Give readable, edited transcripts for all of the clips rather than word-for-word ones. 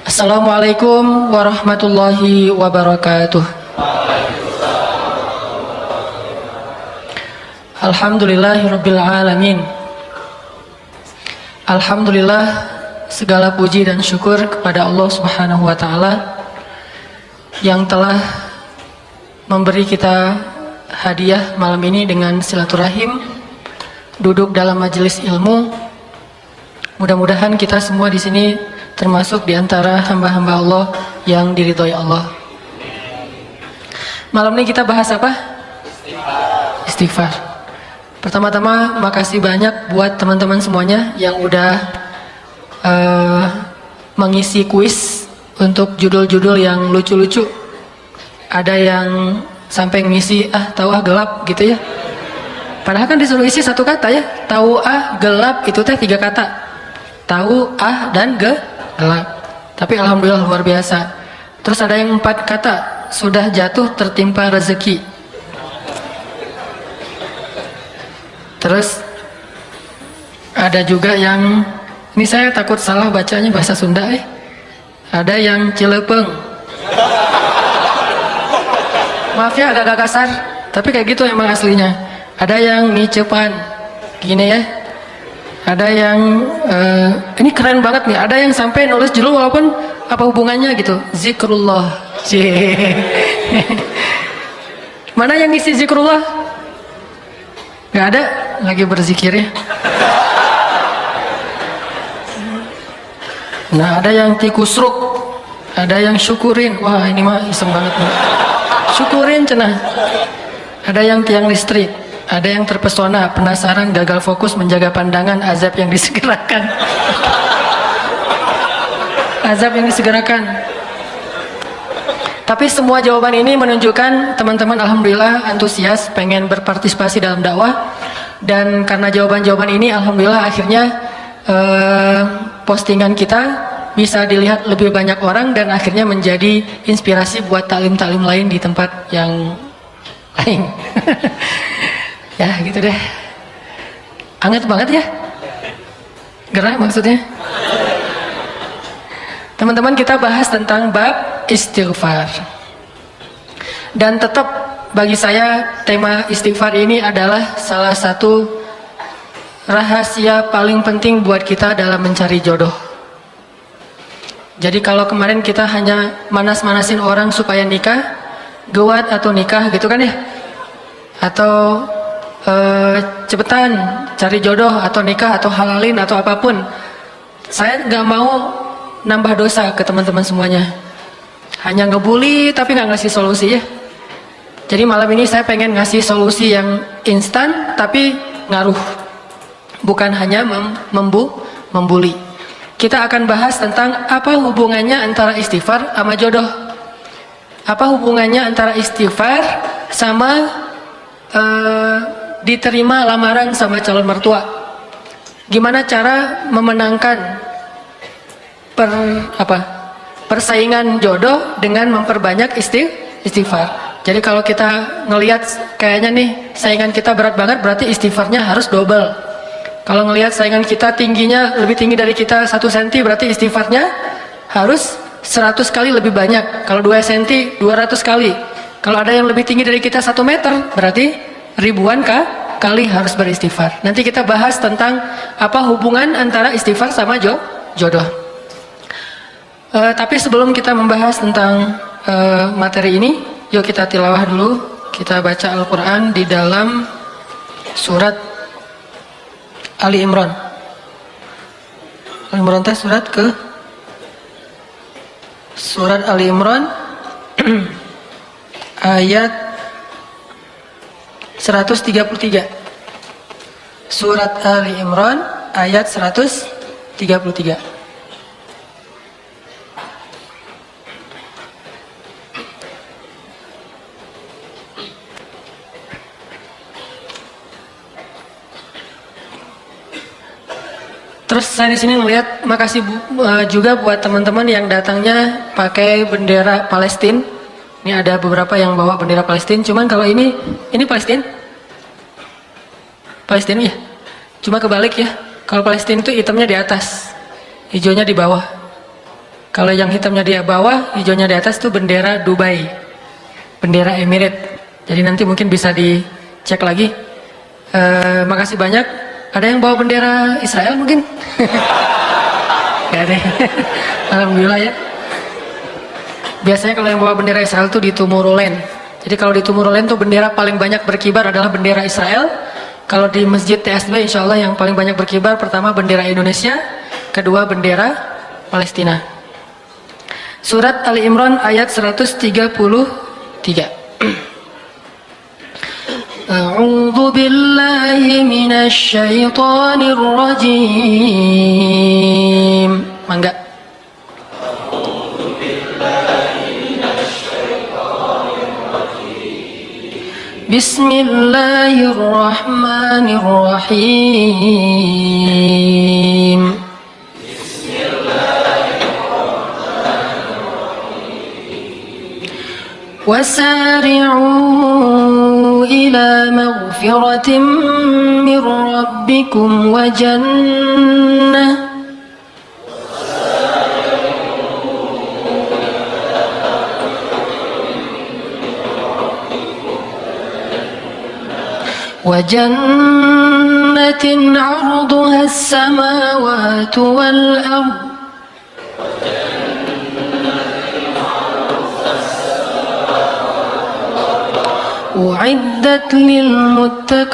Assalamualaikum warahmatullahi wabarakatuh. Alhamdulillahirabbil alamin. Alhamdulillah, segala puji dan syukur kepada Allah Subhanahu wa taala yang telah memberi kita hadiah malam ini dengan silaturahim, duduk dalam majelis ilmu. Mudah-mudahan kita semua di sini termasuk di antara hamba-hamba Allah yang diridhoi Allah. Malam ini kita bahas apa? Istighfar. Pertama-tama makasih banyak buat teman-teman semuanya yang udah mengisi kuis untuk judul-judul yang lucu-lucu. Ada yang sampai ngisi tahu gelap gitu ya. Padahal kan disuruh isi satu kata ya. Tahu gelap itu teh 3 kata. Tahu dan gelap. Tapi alhamdulillah luar biasa. Terus ada yang 4 kata, sudah jatuh tertimpa rezeki. Terus ada juga yang, ini saya takut salah bacanya bahasa Sunda Ada yang cilepeng. Maaf ya agak kasar, tapi kayak gitu emang aslinya. Ada yang nicepan, gini ya. Ada yang ini keren banget nih. Ada yang sampai nulis judul walaupun apa hubungannya gitu. Zikrullah. Mana yang ngisi zikrullah? Gak ada, lagi berzikir ya. Nah, ada yang tikusruk, ada yang syukurin. Wah, ini mah iseng banget nih. Syukurin cenah. Ada yang tiang listrik. Ada yang terpesona, penasaran, gagal fokus, menjaga pandangan, azab yang disegerakan. Azab yang disegerakan. Tapi semua jawaban ini menunjukkan teman-teman alhamdulillah antusias, pengen berpartisipasi dalam dakwah. Dan karena jawaban-jawaban ini alhamdulillah akhirnya postingan kita bisa dilihat lebih banyak orang dan akhirnya menjadi inspirasi buat taklim-taklim lain di tempat yang lain. Ya gitu deh. Anget banget ya. Gerah maksudnya. Teman-teman, kita bahas tentang bab istighfar. Dan tetap bagi saya tema istighfar ini adalah salah satu rahasia paling penting buat kita dalam mencari jodoh. Jadi kalau kemarin kita hanya manas-manasin orang supaya nikah, gawat atau nikah gitu kan ya. Atau cepetan cari jodoh atau nikah atau halalin atau apapun. Saya nggak mau nambah dosa ke teman-teman semuanya. Hanya ngebully tapi nggak ngasih solusi ya. Jadi malam ini saya pengen ngasih solusi yang instan tapi ngaruh. Bukan hanya membuli. Kita akan bahas tentang apa hubungannya antara istighfar sama jodoh. Apa hubungannya antara istighfar sama diterima lamaran sama calon mertua. Gimana cara memenangkan persaingan jodoh dengan memperbanyak istighfar. Jadi kalau kita ngelihat kayaknya nih saingan kita berat banget, berarti istighfarnya harus double. Kalau ngelihat saingan kita tingginya lebih tinggi dari kita 1 cm, berarti istighfarnya harus 100 kali lebih banyak. Kalau 2 cm 200 kali. Kalau ada yang lebih tinggi dari kita 1 meter, berarti ribuan kali harus beristighfar. Nanti kita bahas tentang apa hubungan antara istighfar sama jodoh. Tapi sebelum kita membahas tentang materi ini, yuk kita tilawah dulu. Kita baca Al-Quran di dalam surat Ali Imran. Ali Imran teh surat Ali Imran ayat 133. Surat Ali Imran ayat 133. Terus saya di sini melihat, makasih juga buat teman-teman yang datangnya pakai bendera Palestina. Ini ada beberapa yang bawa bendera Palestina. Cuman kalau ini Palestina, Palestina ya. Cuma kebalik ya. Kalau Palestina itu hitamnya di atas, hijaunya di bawah. Kalau yang hitamnya di bawah, hijaunya di atas itu bendera Dubai, bendera Emirat. Jadi nanti mungkin bisa dicek lagi. Makasih banyak. Ada yang bawa bendera Israel mungkin? Gak ada. Alhamdulillah ya. Biasanya kalau yang bawa bendera Israel itu di Tomorrowland. Jadi kalau di Tomorrowland tuh bendera paling banyak berkibar adalah bendera Israel. Kalau di Masjid TSB insya Allah yang paling banyak berkibar pertama bendera Indonesia, kedua bendera Palestina. Surat Ali Imran ayat 133. A'udzu billahi minasy syaithanir rajim. Mangga. Bismillahirrahmanirrahim. وسارعوا إلى مغفرة من ربكم وجنة عرضها السماوات والأرض أعدت للمتقين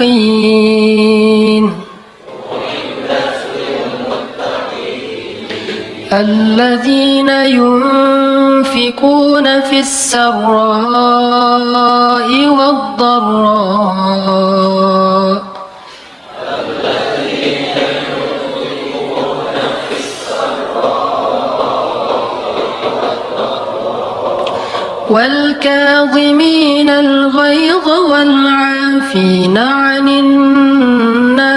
الذين ينفقون في السراء والضراء والكاظمين الغيظ والعافين عن الناس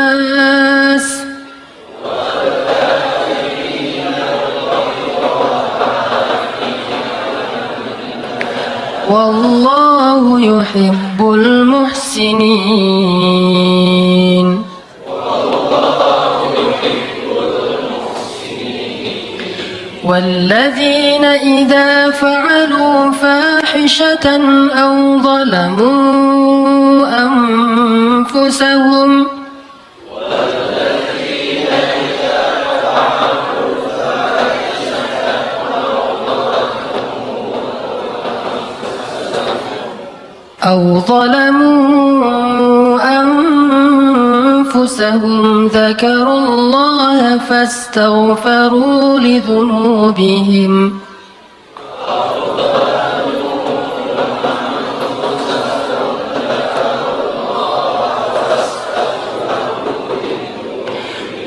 والله يحب المحسنين والذين إذا فعلوا فاحشة أو ظلموا أنفسهم ذكروا الله فاستغفروا لذنوبهم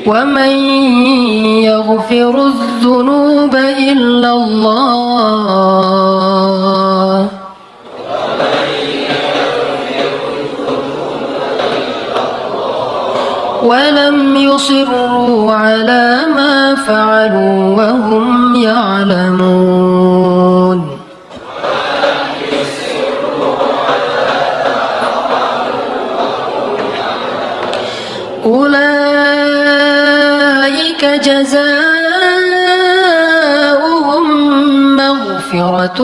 ومن يغفر الذنوب إلا الله ولم يصروا على ما فعلوا وهم يعلمون أولئك جزاؤهم مغفرة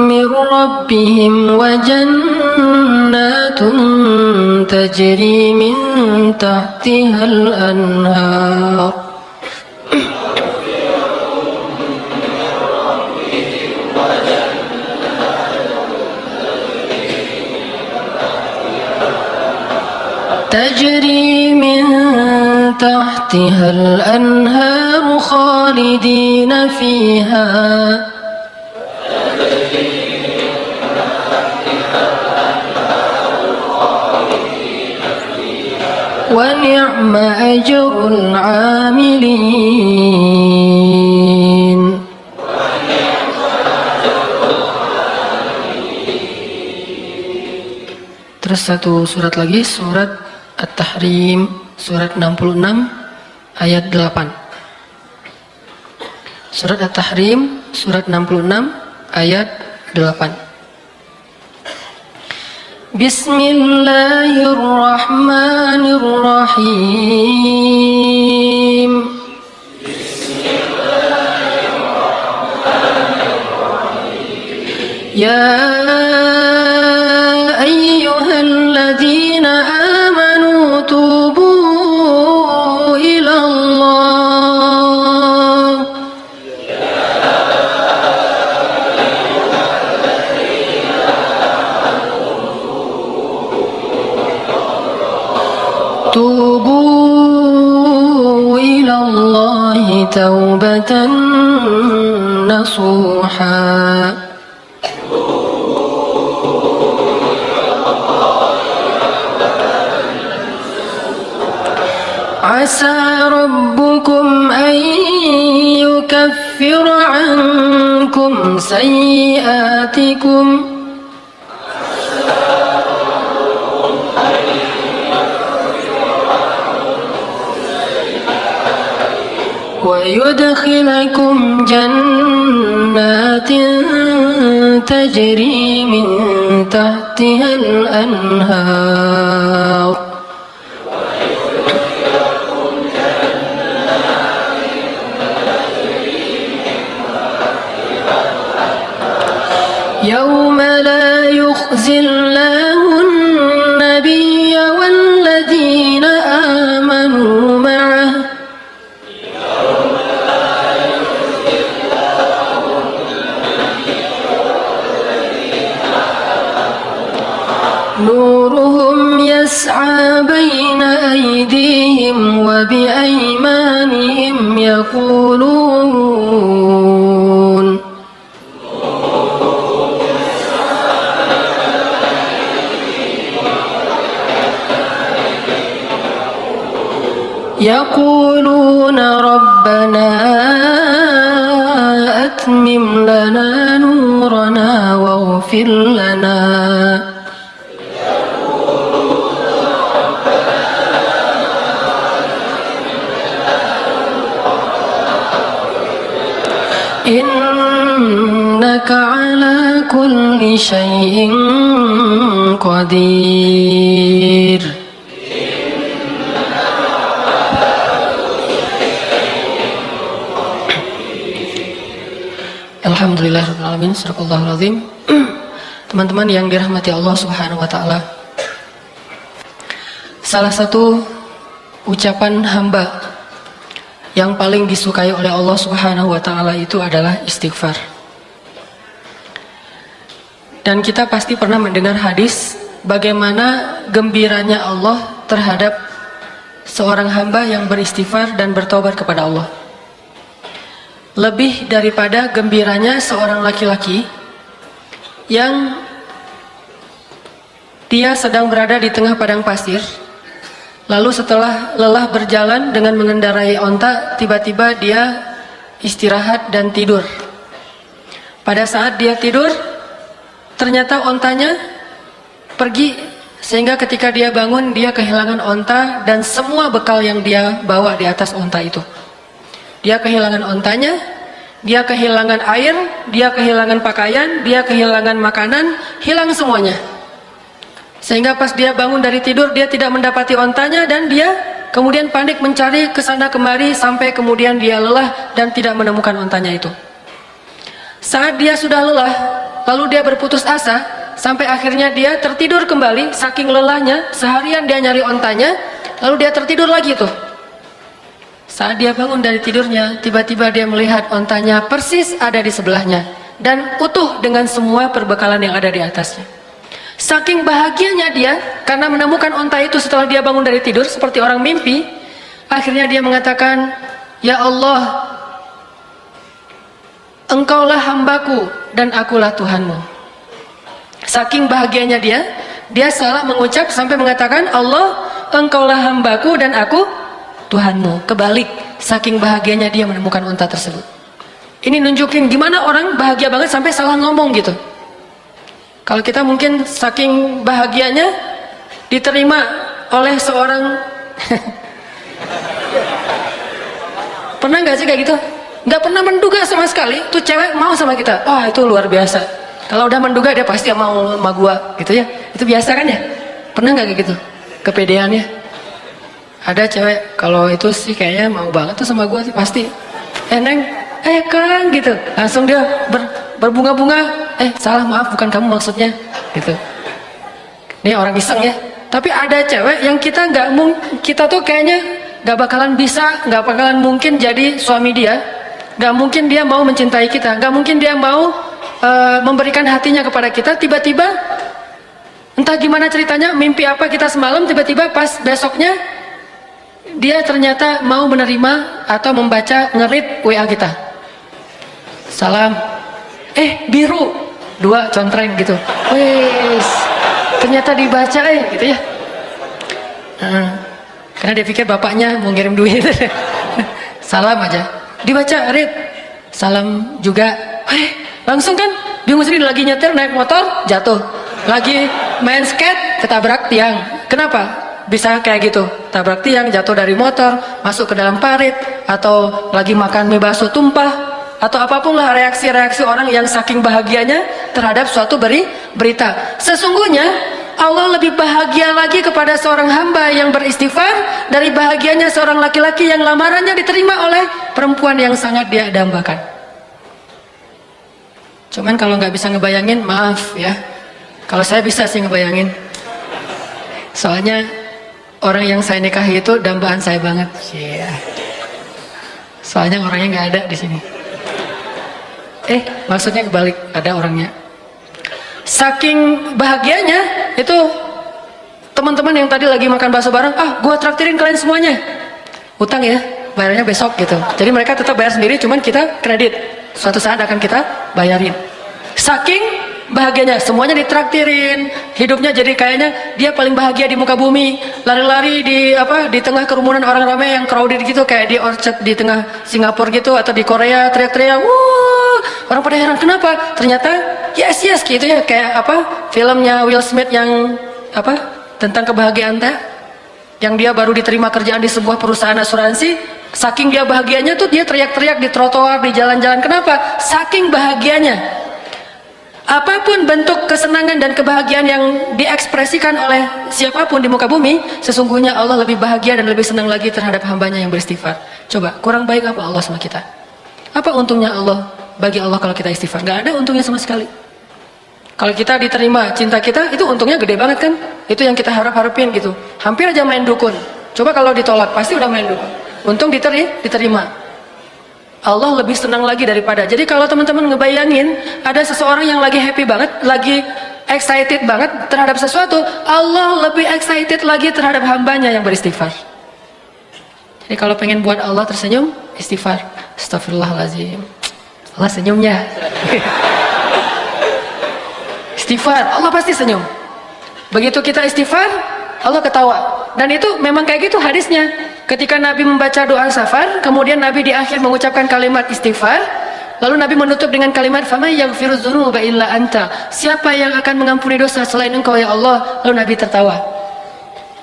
من ربهم وجنات تجري من تحتها الأنهار خالدين فيها ونعم أجر العاملين. Terus satu surat lagi, surat At-Tahrim, surat 66 ayat 8. Surat At-Tahrim, surat 66, ayat 8. Bismillahirrahmanirrahim. Ya ayyuhalladzina amanu tubu ila Allah. Tubu ila Allah taubatan nasuha. عسى ربكم أن يكفر عنكم سيئاتكم ويدخلكم جنات تجري من تحتها الأنهار يوم لا يخزي الله النبي والذين آمنوا معه نورهم يسعى بين أيديهم وبأيمانهم يقولون ربنا أتمم لنا نورنا واغفر لنا إنك على كل شيء قدير. Alhamdulillahirrahmanirrahim. Sadaqallahul azim. Teman-teman yang dirahmati Allah Subhanahu wa taala. Salah satu ucapan hamba yang paling disukai oleh Allah Subhanahu wa taala itu adalah istighfar. Dan kita pasti pernah mendengar hadis bagaimana gembiranya Allah terhadap seorang hamba yang beristighfar dan bertobat kepada Allah. Lebih daripada gembiranya seorang laki-laki yang dia sedang berada di tengah padang pasir, lalu setelah lelah berjalan dengan mengendarai onta, tiba-tiba dia istirahat dan tidur. Pada saat dia tidur, ternyata ontanya pergi, sehingga ketika dia bangun dia kehilangan onta dan semua bekal yang dia bawa di atas onta itu. Dia kehilangan ontanya, dia kehilangan air, dia kehilangan pakaian, dia kehilangan makanan, hilang semuanya. Sehingga pas dia bangun dari tidur, dia tidak mendapati ontanya dan dia kemudian panik mencari kesana kemari sampai kemudian dia lelah dan tidak menemukan ontanya itu. Saat dia sudah lelah, lalu dia berputus asa, sampai akhirnya dia tertidur kembali, saking lelahnya, seharian dia nyari ontanya, lalu dia tertidur lagi tuh. Saat dia bangun dari tidurnya, tiba-tiba dia melihat ontanya persis ada di sebelahnya dan utuh dengan semua perbekalan yang ada di atasnya. Saking bahagianya dia karena menemukan onta itu setelah dia bangun dari tidur seperti orang mimpi, akhirnya dia mengatakan, "Ya Allah, Engkaulah hambaku dan akulah Tuhanmu." Saking bahagianya dia salah mengucap sampai mengatakan, "Allah, Engkaulah hambaku dan aku Tuhanmu." Kebalik, saking bahagianya dia menemukan unta tersebut. Ini nunjukin gimana orang bahagia banget sampai salah ngomong gitu. Kalau kita mungkin saking bahagianya diterima oleh seorang pernah nggak sih kayak gitu? nggak pernah menduga sama sekali tuh cewek mau sama kita. Wah, itu luar biasa. Kalau udah menduga dia pasti mau sama gua gitu ya. Itu biasa kan ya? Pernah nggak kayak gitu? Kepedeannya. Ada cewek kalau itu sih kayaknya mau banget tuh sama gua sih pasti. Neng, Kang gitu. Langsung dia berbunga-bunga. Salah, maaf, bukan kamu maksudnya gitu. Ini orang iseng ya. Tapi ada cewek yang kita tuh kayaknya nggak bakalan mungkin jadi suami dia, nggak mungkin dia mau mencintai kita, nggak mungkin dia mau memberikan hatinya kepada kita. Tiba-tiba entah gimana ceritanya, mimpi apa kita semalam, tiba-tiba pas besoknya dia ternyata mau menerima atau membaca ngerit WA kita. Salam, biru 2 contreng gitu. Wes, ternyata dibaca gitu ya. Karena dia pikir bapaknya mau ngirim duit. Salam aja dibaca, read salam juga. Langsung kan bingung sendiri, lagi nyetir naik motor jatuh, lagi main skate ketabrak tiang. Kenapa bisa kayak gitu? Tabrak tiang, jatuh dari motor, masuk ke dalam parit, atau lagi makan mie bakso tumpah, atau apapun lah reaksi-reaksi orang yang saking bahagianya terhadap suatu berita. Sesungguhnya Allah lebih bahagia lagi kepada seorang hamba yang beristighfar dari bahagianya seorang laki-laki yang lamarannya diterima oleh perempuan yang sangat dia dambakan. Cuman kalau nggak bisa ngebayangin, maaf ya. Kalau saya bisa sih ngebayangin. Soalnya orang yang saya nikahi itu dambaan saya banget. Soalnya orangnya nggak ada di sini. Maksudnya kebalik, ada orangnya. Saking bahagianya itu teman-teman yang tadi lagi makan bakso bareng, gua traktirin kalian semuanya. Utang ya, bayarnya besok gitu. Jadi mereka tetap bayar sendiri, cuman kita kredit. Suatu saat akan kita bayarin. Saking bahagianya, semuanya ditraktirin, hidupnya jadi kayaknya dia paling bahagia di muka bumi. Lari-lari di tengah kerumunan orang ramai yang crowded gitu, kayak di Orchard di tengah Singapura gitu, atau di Korea teriak-teriak, wuh, orang pada heran kenapa? Ternyata yes gitu ya, kayak filmnya Will Smith yang tentang kebahagiaan yang dia baru diterima kerjaan di sebuah perusahaan asuransi. Saking dia bahagianya tuh dia teriak-teriak di trotoar, di jalan-jalan. Kenapa? Saking bahagianya. Apapun bentuk kesenangan dan kebahagiaan yang diekspresikan oleh siapapun di muka bumi, sesungguhnya Allah lebih bahagia dan lebih senang lagi terhadap hambanya yang beristighfar. Coba, kurang baik apa Allah sama kita? Apa untungnya Allah bagi Allah kalau kita istighfar? Gak ada untungnya sama sekali. Kalau kita diterima cinta kita, itu untungnya gede banget kan? Itu yang kita harapin gitu. Hampir aja main dukun. Coba kalau ditolak, pasti udah main dukun. Untung diterima. Allah lebih senang lagi daripada. Jadi kalau teman-teman ngebayangin ada seseorang yang lagi happy banget, lagi excited banget terhadap sesuatu, Allah lebih excited lagi terhadap hambanya yang beristighfar. Jadi kalau pengen buat Allah tersenyum, istighfar. Astagfirullahaladzim. Allah senyumnya. Istighfar, Allah pasti senyum. Begitu kita istighfar, Allah ketawa. Dan itu memang kayak gitu hadisnya. Ketika Nabi membaca doa safar, kemudian Nabi di akhir mengucapkan kalimat istighfar, lalu Nabi menutup dengan kalimat faman yaghfiru dzunuba illa anta. Siapa yang akan mengampuni dosa selain Engkau ya Allah? Lalu Nabi tertawa.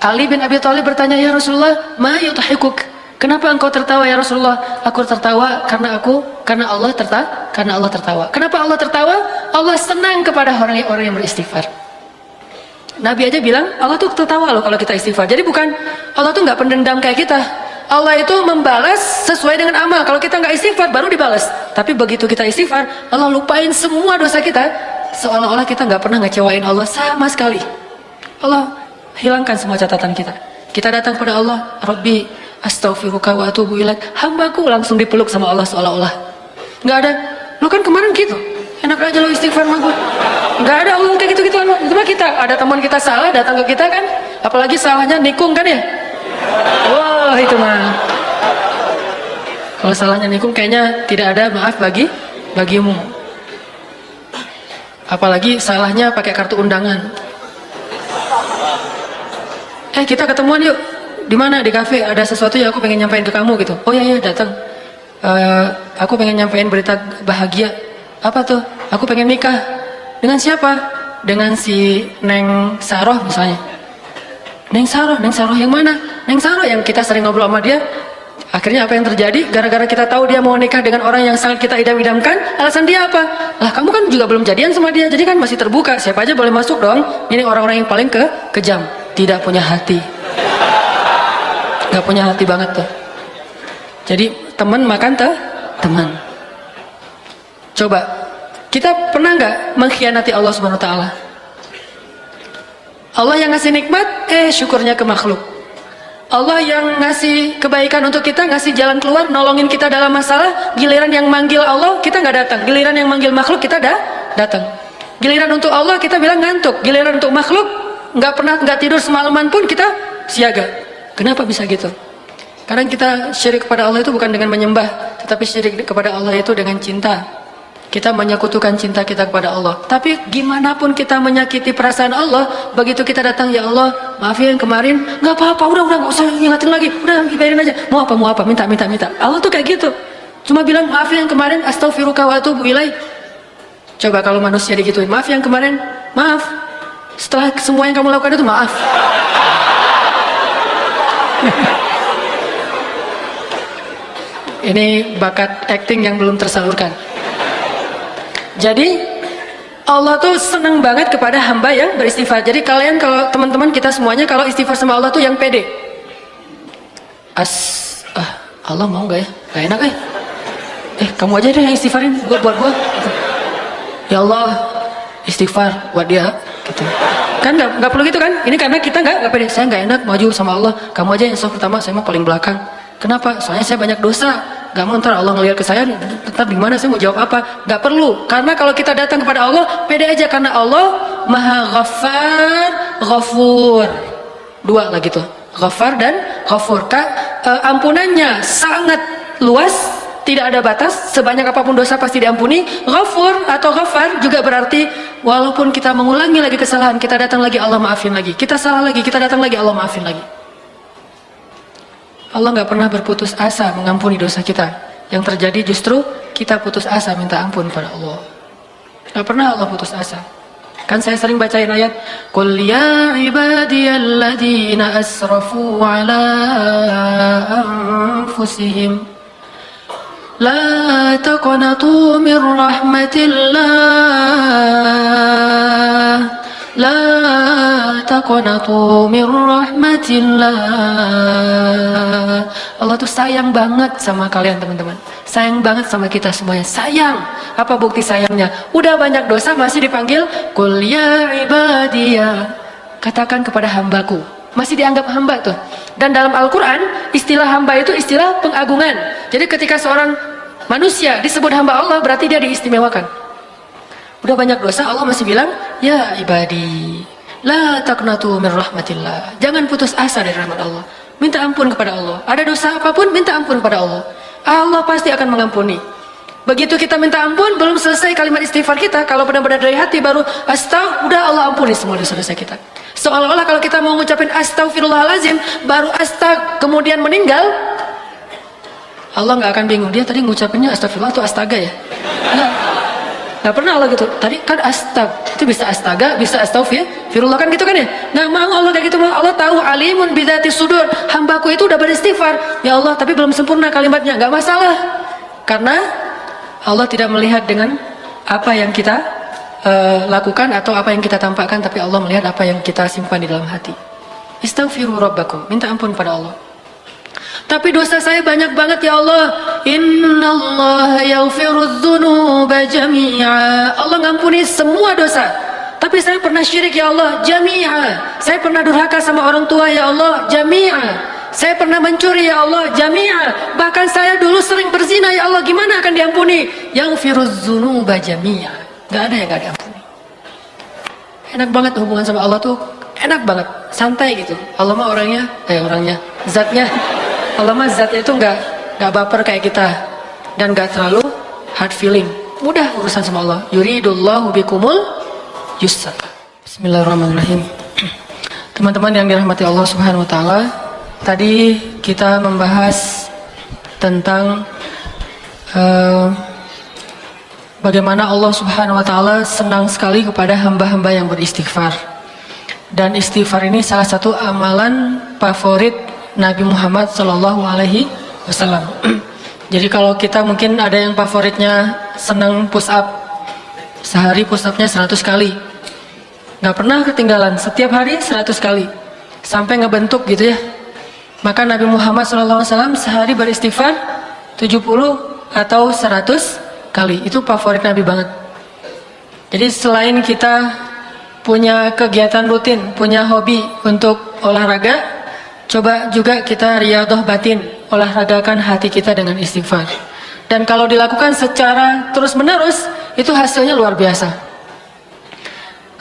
Ali bin Abi Thalib bertanya, ya Rasulullah, ma yudhikuk? Kenapa engkau tertawa ya Rasulullah? Aku tertawa karena Allah tertawa. Kenapa Allah tertawa? Allah senang kepada orang-orang yang beristighfar. Nabi aja bilang Allah tuh tertawa loh kalau kita istighfar. Jadi bukan Allah tuh nggak pendendam kayak kita. Allah itu membalas sesuai dengan amal. Kalau kita nggak istighfar baru dibalas. Tapi begitu kita istighfar, Allah lupain semua dosa kita, seolah-olah kita nggak pernah ngecewain Allah sama sekali. Allah hilangkan semua catatan kita. Kita datang pada Allah, Rabbi astaghfiruka wa atubu ilaik. Hambaku langsung dipeluk sama Allah seolah-olah. Nggak ada. Lo kan kemarin gitu. Enak aja lo istighfar sama gue. Nggak ada Allah kayak gitu-gitu. Cuma kita ada teman kita salah datang ke kita kan, apalagi salahnya nikung kan ya. Wah itu mah. Kalau salahnya nikung kayaknya tidak ada maaf bagimu. Apalagi salahnya pakai kartu undangan. Kita ketemuan yuk. Di mana? Di kafe. Ada sesuatu yang aku pengen nyampain ke kamu gitu. Oh iya datang. Aku pengen nyampain berita bahagia. Apa tuh? Aku pengen nikah. Dengan siapa? Dengan si Neng Saroh misalnya. Neng Saroh yang mana? Neng Saroh yang kita sering ngobrol sama dia. Akhirnya apa yang terjadi? Gara-gara kita tahu dia mau nikah dengan orang yang sangat kita idam-idamkan, alasan dia apa? Lah kamu kan juga belum jadian sama dia, jadi kan masih terbuka, siapa aja boleh masuk dong. Ini orang-orang yang paling kejam, tidak punya hati. Gak punya hati banget tuh. Jadi teman makan teman. Coba, kita pernah nggak mengkhianati Allah Subhanahu Wa Taala? Allah yang ngasih nikmat, syukurnya ke makhluk. Allah yang ngasih kebaikan untuk kita, ngasih jalan keluar, nolongin kita dalam masalah, giliran yang manggil Allah kita nggak datang, giliran yang manggil makhluk kita datang. Giliran untuk Allah kita bilang ngantuk, giliran untuk makhluk nggak tidur semalaman pun kita siaga. Kenapa bisa gitu? Karena kita syirik kepada Allah itu bukan dengan menyembah, tetapi syirik kepada Allah itu dengan cinta. Kita menyekutukan cinta kita kepada Allah. Tapi gimana pun kita menyakiti perasaan Allah, begitu kita datang, ya Allah, maaf ya yang kemarin, nggak apa-apa, udah nggak usah ingatin lagi, udah biarin aja. Mau apa, minta. Allah tuh kayak gitu. Cuma bilang maaf ya yang kemarin, astaghfiruka wa atubu ilaih. Coba kalau manusia digituin, maaf yang kemarin, maaf. Setelah semua yang kamu lakukan itu maaf. Ini bakat acting yang belum tersalurkan. Jadi Allah tuh senang banget kepada hamba yang beristighfar. Jadi kalian kalau teman-teman kita semuanya kalau istighfar sama Allah tuh yang pede. Allah mau nggak ya? Gak enak kamu aja deh yang istighfarin buat gua. Ya Allah istighfar buat dia gitu. Kan nggak perlu gitu kan? Ini karena kita nggak pede. Saya nggak enak maju sama Allah. Kamu aja yang soft pertama, saya mah paling belakang. Kenapa? Soalnya saya banyak dosa. Gak mau ntar Allah ngelihat ke saya, tetap gimana saya mau jawab apa? Gak perlu. Karena kalau kita datang kepada Allah, pede aja karena Allah Maha Ghaffar, Ghafur. Dua lagi tuh, Ghaffar dan Ghafur. Ampunannya sangat luas, tidak ada batas. Sebanyak apapun dosa pasti diampuni. Ghafur atau Ghaffar juga berarti walaupun kita mengulangi lagi kesalahan, kita datang lagi Allah maafin lagi. Kita salah lagi, kita datang lagi Allah maafin lagi. Allah nggak pernah berputus asa mengampuni dosa kita. Yang terjadi justru kita putus asa minta ampun pada Allah. Nggak pernah Allah putus asa. Kan saya sering bacain ayat, Qul ya ibadiyalladzina asrafu ala anfusihim la taqnatu min rahmatillah. La taqnatu min rahmatillah. Allah tuh sayang banget sama kalian teman-teman. Sayang banget sama kita semuanya. Sayang. Apa bukti sayangnya? Udah banyak dosa masih dipanggil Qul ya ibadiyah. Katakan kepada hambaku. Masih dianggap hamba tuh. Dan dalam Al-Quran istilah hamba itu istilah pengagungan. Jadi ketika seorang manusia disebut hamba Allah berarti dia diistimewakan. Udah banyak dosa Allah masih bilang ya ibadi la taqnatu min rahmatillah. Jangan putus asa dari rahmat Allah. Minta ampun kepada Allah. Ada dosa apapun minta ampun kepada Allah. Allah pasti akan mengampuni. Begitu kita minta ampun belum selesai kalimat istighfar kita, kalau benar-benar dari hati baru udah Allah ampuni semua dosa-dosa kita. Seolah-olah kalau kita mau ngucapin astaghfirullahalazim baru kemudian meninggal, Allah nggak akan bingung dia tadi ngucapinnya astagfirullah atau astaga ya. Nggak pernah Allah gitu. Tadi kan itu bisa astaga, bisa astaghfirullah kan gitu kan ya. Nggak mau Allah kayak gitu. Allah tahu alimun bidzati sudur. Hambaku itu udah beristighfar. Ya Allah, tapi belum sempurna kalimatnya. Nggak masalah. Karena Allah tidak melihat dengan apa yang kita lakukan atau apa yang kita tampakkan, tapi Allah melihat apa yang kita simpan di dalam hati. Istaghfiru rabbakum. Minta ampun pada Allah. Tapi dosa saya banyak banget ya Allah. Innallaha yaghfirudz dzunuba jami'a. Allah ngampuni semua dosa. Tapi saya pernah syirik ya Allah, jami'a. Saya pernah durhaka sama orang tua ya Allah, jami'a. Saya pernah mencuri ya Allah, jami'a. Bahkan saya dulu sering berzina ya Allah, gimana akan diampuni? Yaghfirudz dzunuba jami'a. Gak ada yang gak diampuni. Enak banget hubungan sama Allah tuh, enak banget, santai gitu. Allah mah zatnya. Allah mah zatnya itu nggak baper kayak kita dan nggak terlalu hard feeling. Mudah urusan sama Allah. Yuridullahu bikumul yusra. Bismillahirrahmanirrahim. Teman-teman yang dirahmati Allah Subhanahu wa taala, tadi kita membahas tentang bagaimana Allah Subhanahu wa taala senang sekali kepada hamba-hamba yang beristighfar. Dan istighfar ini salah satu amalan favorit Nabi Muhammad Sallallahu Alaihi wasallam. Jadi kalau kita mungkin ada yang favoritnya senang push up, sehari push upnya 100 kali, nggak pernah ketinggalan, setiap hari 100 kali, sampai ngebentuk gitu ya. Maka Nabi Muhammad SAW sehari beristighfar 70 atau 100 kali, itu favorit Nabi banget. Jadi selain kita punya kegiatan rutin, punya hobi untuk olahraga, coba juga kita riyadhah batin, olahragakan hati kita dengan istighfar. Dan kalau dilakukan secara terus-menerus, itu hasilnya luar biasa.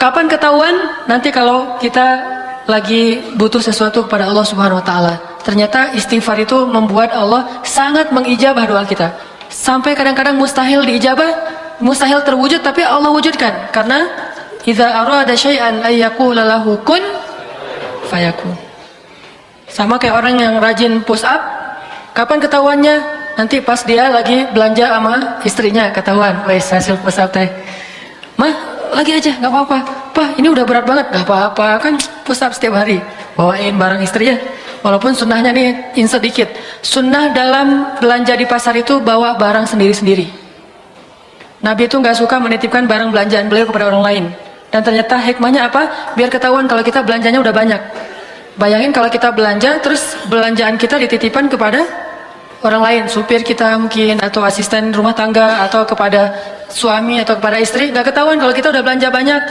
Kapan ketahuan? Nanti kalau kita lagi butuh sesuatu kepada Allah Subhanahu wa taala. Ternyata istighfar itu membuat Allah sangat mengijabah doa kita. Sampai kadang-kadang mustahil diijabah, mustahil terwujud, tapi Allah wujudkan. Karena idza arada syai'an ay yaqula lahu kun fayakun. Sama kayak orang yang rajin push up, kapan ketahuannya? Nanti pas dia lagi belanja sama istrinya ketahuan, wes hasil push up teh. Mah, lagi aja, nggak apa-apa. Pak, ini udah berat banget, nggak apa-apa kan push up setiap hari. Bawain barang istrinya. Walaupun sunnahnya nih sedikit. Sunnah dalam belanja di pasar itu bawa barang sendiri-sendiri. Nabi itu nggak suka menitipkan barang belanjaan beliau kepada orang lain. Dan ternyata hikmahnya apa? Biar ketahuan kalau kita belanjanya udah banyak. Bayangin kalau kita belanja, terus belanjaan kita dititipkan kepada orang lain, supir kita mungkin, atau asisten rumah tangga, atau kepada suami, atau kepada istri, nggak ketahuan kalau kita udah belanja banyak.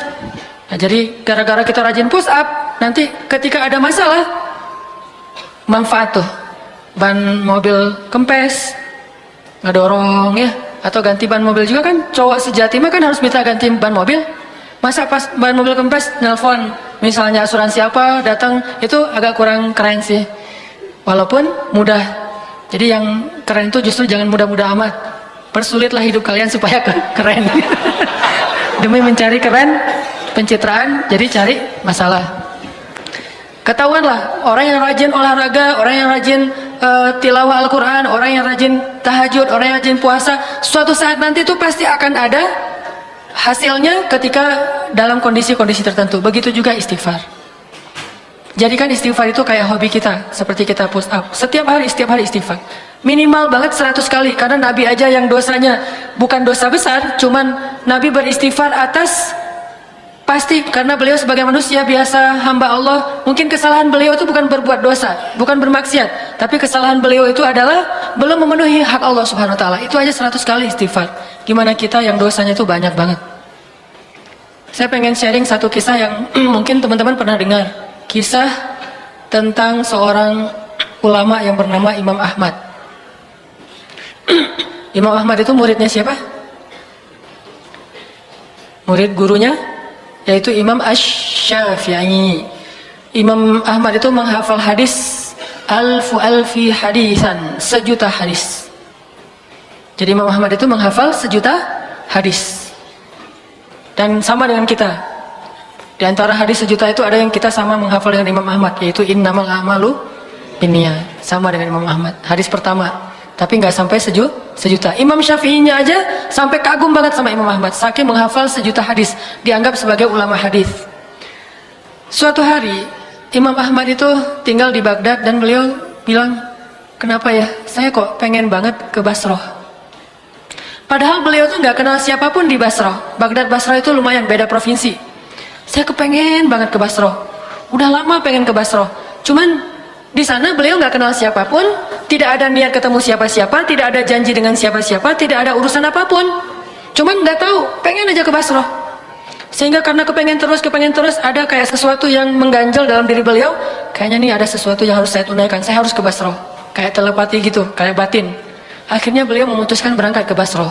Nah, jadi gara-gara kita rajin push up, nanti ketika ada masalah, manfaat tuh, ban mobil kempes, ngedorong ya, atau ganti ban mobil juga kan, cowok sejati mah kan harus minta ganti ban mobil. Masa pas ban mobil kempes nelpon misalnya asuransi apa datang, itu agak kurang keren sih, walaupun mudah. Jadi yang keren itu justru jangan mudah-mudah amat, persulitlah hidup kalian supaya keren. Demi mencari keren, pencitraan, jadi cari masalah. Ketahuanlah orang yang rajin olahraga, orang yang rajin tilawah Al-Quran, orang yang rajin tahajud, orang yang rajin puasa, suatu saat nanti itu pasti akan ada hasilnya ketika dalam kondisi-kondisi tertentu. Begitu juga istighfar. Jadikan istighfar itu kayak hobi kita, seperti kita push up. Setiap hari istighfar. Minimal banget 100 kali, karena Nabi aja yang dosanya bukan dosa besar, cuman Nabi beristighfar atas, pasti karena beliau sebagai manusia biasa, hamba Allah, mungkin kesalahan beliau itu bukan berbuat dosa, bukan bermaksiat, tapi kesalahan beliau itu adalah belum memenuhi hak Allah Subhanahu wa taala. Itu aja 100 kali istighfar. Gimana kita yang dosanya itu banyak banget. Saya pengen sharing satu kisah yang mungkin teman-teman pernah dengar. Kisah tentang seorang ulama yang bernama Imam Ahmad. Imam Ahmad itu muridnya siapa? Murid gurunya yaitu Imam Asy-Syafi'i. Imam Ahmad itu menghafal hadis alfi hadisan, 1.000.000 hadis. Jadi Imam Ahmad itu menghafal 1.000.000 hadis. Dan sama dengan kita. Di antara hadis 1.000.000 itu ada yang kita sama menghafal dengan Imam Ahmad, yaitu innamal a'malu binniyat. Sama dengan Imam Ahmad. Hadis pertama. Tapi nggak sampai 1.000.000. Imam Syafi'inya aja sampai kagum banget sama Imam Ahmad, saking menghafal 1.000.000 hadis, dianggap sebagai ulama hadis. Suatu hari Imam Ahmad itu tinggal di Baghdad dan beliau bilang, kenapa ya saya kok pengen banget ke Basrah. Padahal beliau tuh nggak kenal siapapun di Basrah. Baghdad Basrah itu lumayan beda provinsi. Saya kepengen banget ke Basrah. Udah lama pengen ke Basrah. Cuman di sana beliau nggak kenal siapapun, tidak ada niat ketemu siapa-siapa, tidak ada janji dengan siapa-siapa, tidak ada urusan apapun. Cuman nggak tahu, pengen aja ke Basrah. Sehingga karena kepengen terus, ada kayak sesuatu yang mengganjal dalam diri beliau. Kayaknya nih ada sesuatu yang harus saya tunaikan, saya harus ke Basrah. Kayak telepati gitu, kayak batin. Akhirnya beliau memutuskan berangkat ke Basrah.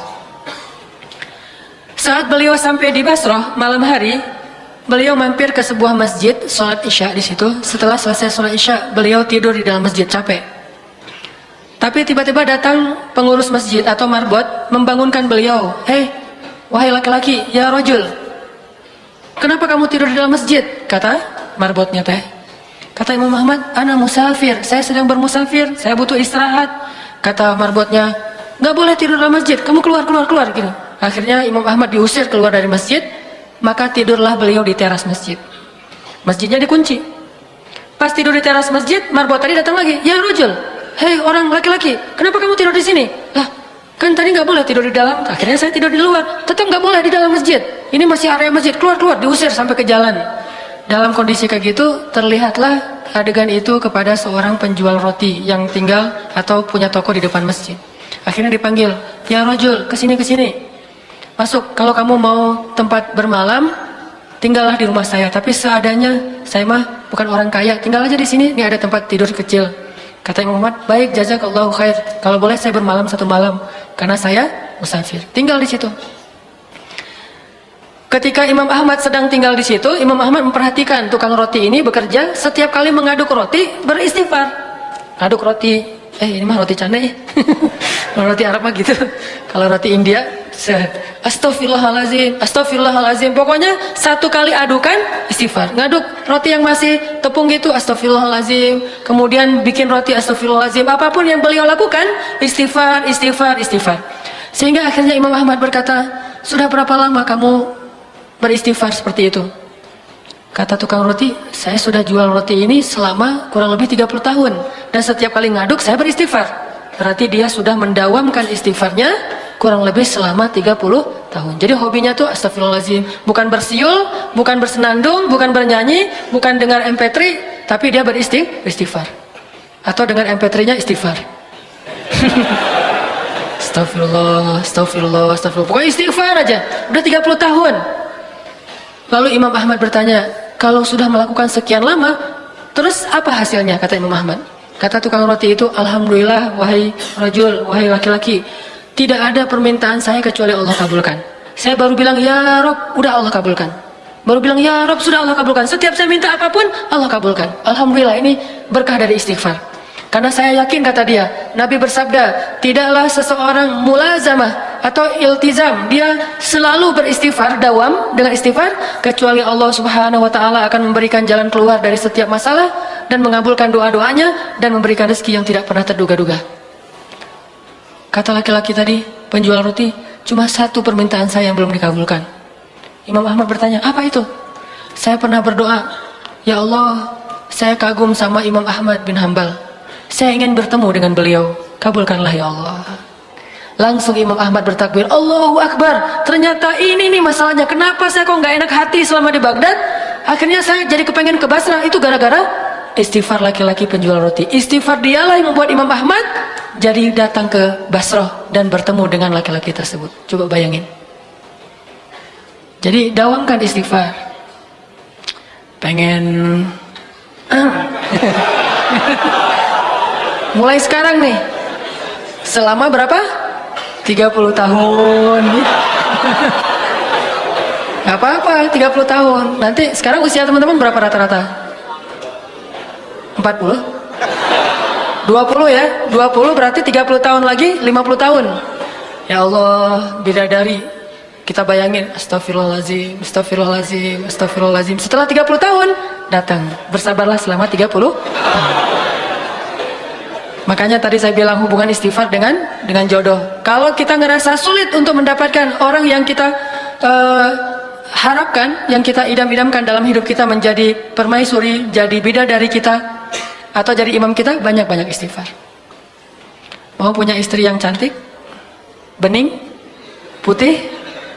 Saat beliau sampai di Basrah malam hari, beliau mampir ke sebuah masjid, sholat isya di situ. Setelah selesai sholat isya, beliau tidur di dalam masjid, capek. Tapi tiba-tiba datang pengurus masjid atau marbot membangunkan beliau. Hei, wahai laki-laki, ya rojul, kenapa kamu tidur di dalam masjid? Kata marbotnya teh. Kata Imam Ahmad, ana musafir, saya sedang bermusafir, saya butuh istirahat. Kata marbotnya, nggak boleh tidur dalam masjid, kamu keluar gitu. Akhirnya Imam Ahmad diusir keluar dari masjid. Maka tidurlah beliau di teras masjid. Masjidnya dikunci. Pas tidur di teras masjid, marbot tadi datang lagi. Ya rojul, hei orang laki-laki, kenapa kamu tidur di sini? Lah, kan tadi nggak boleh tidur di dalam. Akhirnya saya tidur di luar. Tetap nggak boleh di dalam masjid. Ini masih area masjid. Keluar, diusir sampai ke jalan. Dalam kondisi kayak gitu, terlihatlah adegan itu kepada seorang penjual roti yang tinggal atau punya toko di depan masjid. Akhirnya dipanggil, ya rojul, kesini. Masuk, kalau kamu mau tempat bermalam, tinggallah di rumah saya. Tapi seadanya, saya mah bukan orang kaya, tinggal aja di sini. Ini ada tempat tidur kecil. Kata Imam Ahmad, baik, jazakallahu khair. Kalau boleh saya bermalam 1 malam, karena saya musafir. Tinggal di situ. Ketika Imam Ahmad sedang tinggal di situ, Imam Ahmad memperhatikan tukang roti ini bekerja, setiap kali mengaduk roti beristighfar. Aduk roti, ini mah roti canai. Kalau roti Arab mah gitu. Kalau roti India, astagfirullahalazim. Pokoknya 1 kali adukan istighfar. Ngaduk roti yang masih tepung gitu, astagfirullahalazim. Kemudian bikin roti, astagfirullahalazim. Apapun yang beliau lakukan, istighfar. Sehingga akhirnya Imam Ahmad berkata, sudah berapa lama kamu beristighfar seperti itu? Kata tukang roti, saya sudah jual roti ini selama kurang lebih 30 tahun. Dan setiap kali ngaduk saya beristighfar. Berarti dia sudah mendawamkan istighfarnya kurang lebih selama 30 tahun. Jadi hobinya tuh astagfirullahaladzim. Bukan bersiul, bukan bersenandung, bukan bernyanyi, bukan dengar MP3, tapi dia beristighfar. Atau dengan MP3-nya istighfar. Astagfirullah. Pokoknya istighfar aja. Udah 30 tahun. Lalu Imam Ahmad bertanya, kalau sudah melakukan sekian lama, terus apa hasilnya? Kata Imam Ahmad. Kata tukang roti itu, alhamdulillah wahai rajul, wahai laki-laki, tidak ada permintaan saya kecuali Allah kabulkan. Saya baru bilang ya Rob, udah Allah kabulkan. Baru bilang ya Rob, sudah Allah kabulkan. Setiap saya minta apapun, Allah kabulkan. Alhamdulillah, ini berkah dari istighfar. Karena saya yakin, kata dia, Nabi bersabda, tidaklah seseorang mulazamah atau iltizam, dia selalu beristighfar, dawam dengan istighfar, kecuali Allah Subhanahu wa taala akan memberikan jalan keluar dari setiap masalah dan mengabulkan doa-doanya dan memberikan rezeki yang tidak pernah terduga-duga. Kata laki-laki tadi, penjual roti, cuma 1 permintaan saya yang belum dikabulkan. Imam Ahmad bertanya, apa itu? Saya pernah berdoa, ya Allah, saya kagum sama Imam Ahmad bin Hambal. Saya ingin bertemu dengan beliau. Kabulkanlah ya Allah. Langsung Imam Ahmad bertakbir, Allahu Akbar. Ternyata ini nih masalahnya. Kenapa saya kok nggak enak hati selama di Baghdad? Akhirnya saya jadi kepengen ke Basrah. Itu gara-gara istighfar laki-laki penjual roti. Istighfar dialah yang membuat Imam Ahmad jadi datang ke Basrah dan bertemu dengan laki-laki tersebut. Coba bayangin. Jadi dawamkan istighfar. Pengen mulai sekarang nih, selama berapa? 30 tahun. Gak apa-apa, 30 tahun. Nanti sekarang usia teman-teman berapa rata-rata? 40? 20 ya? 20 berarti 30 tahun lagi 50 tahun. Ya Allah, bidadari. Kita bayangin, astagfirullahaladzim. Setelah 30 tahun, datang. Bersabarlah selama 30 tahun. Makanya tadi saya bilang hubungan istighfar dengan jodoh. Kalau kita ngerasa sulit untuk mendapatkan orang yang kita harapkan, yang kita idam-idamkan dalam hidup kita menjadi permaisuri, jadi bidadari kita, atau jadi imam kita, banyak-banyak istighfar. Mau punya istri yang cantik, bening, putih,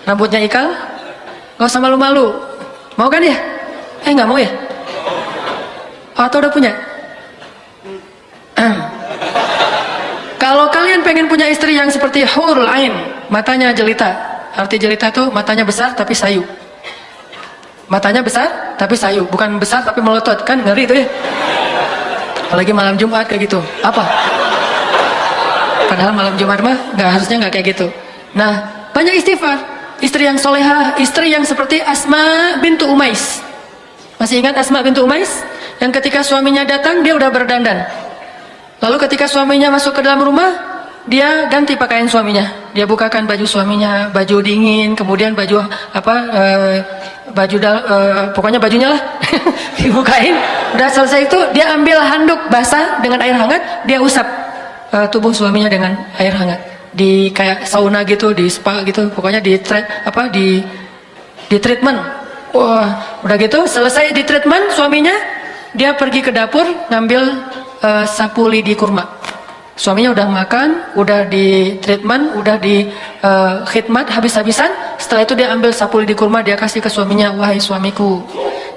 rambutnya ikal, gak usah malu-malu. Mau kan ya? Gak mau ya? Atau udah punya? Kalau kalian pengen punya istri yang seperti hurul ain, matanya jelita. Arti jelita tuh matanya besar tapi sayu. Matanya besar tapi sayu, bukan besar tapi melotot. Kan ngeri tuh ya. Apalagi malam Jumat kayak gitu. Apa? Padahal malam Jumat mah harusnya kayak gitu. Nah, banyak istighfar. Istri yang solehah, istri yang seperti Asma bintu Umais. Masih ingat Asma bintu Umais? Yang ketika suaminya datang, dia udah berdandan. Lalu ketika suaminya masuk ke dalam rumah, dia ganti pakaian suaminya. Dia bukakan baju suaminya, baju dingin, kemudian baju pokoknya bajunya lah dibukain. Udah selesai itu, dia ambil handuk basah dengan air hangat, dia usap tubuh suaminya dengan air hangat. Di kayak sauna gitu, di spa gitu, pokoknya di treatment. Wah, udah gitu selesai di treatment suaminya, dia pergi ke dapur ngambil sapu lidi kurma. Suaminya udah makan, udah di treatment, udah di khidmat habis-habisan. Setelah itu dia ambil 10 lidi kurma, dia kasih ke suaminya, wahai suamiku,